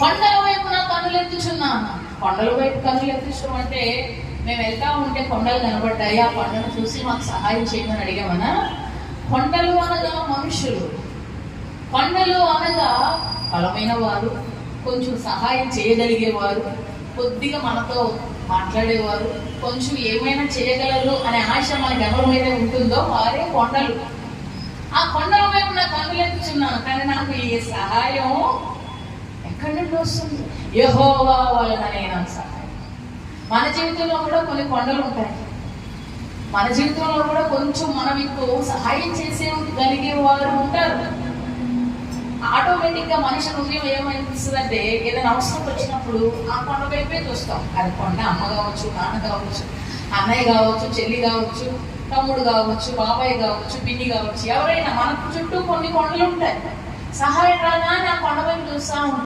కొండల వైపు నా కన్నులు ఎత్తుచున్నాను. కొండల వైపు కన్నులు ఎత్తుచడం అంటే మేము వెళ్తా ఉంటే కొండలు కనబడ్డాయి, ఆ కొండను చూసి మాకు సహాయం చేయమని అడిగామన్నా? కొండలు అనగా మనుషులు, కొండలు అనగా బలమైన వారు, కొంచెం సహాయం చేయగలిగేవారు, కొద్దిగా మనతో మాట్లాడేవారు, కొంచెం ఏమైనా చేయగలరు అనే ఆశ మనకి ఎవరి మీద ఉంటుందో వారే కొండలు. ఆ కొండల వైపు నా కన్నులు ఎత్తుచున్నాను, కానీ నాకు ఈ సహాయం ఎక్కడి నుండి వస్తుంది? యెహోవా వలననే నాకు సహాయం. మన జీవితంలో కూడా కొన్ని కొండలు ఉంటాయి. మన జీవితంలో కూడా కొంచెం మనకు సహాయం చేసేగలిగే వారు ఉంటారు. ఆటోమేటిక్ గా మనిషి హృదయం ఏమనిపిస్తుందంటే, ఏదైనా అవసరం వచ్చినప్పుడు ఆ కొండ వైపే చూస్తాం. అది కొండ అమ్మ కావచ్చు, నాన్న కావచ్చు, అన్నయ్య కావచ్చు, చెల్లి కావచ్చు, తమ్ముడు కావచ్చు, బాబాయ్ కావచ్చు, పిన్ని కావచ్చు, ఎవరైనా మనకు చుట్టూ కొన్ని కొండలు ఉంటాయి. సహాయం రాగానే ఆ కొండ వైపు చూస్తా ఉంటాం.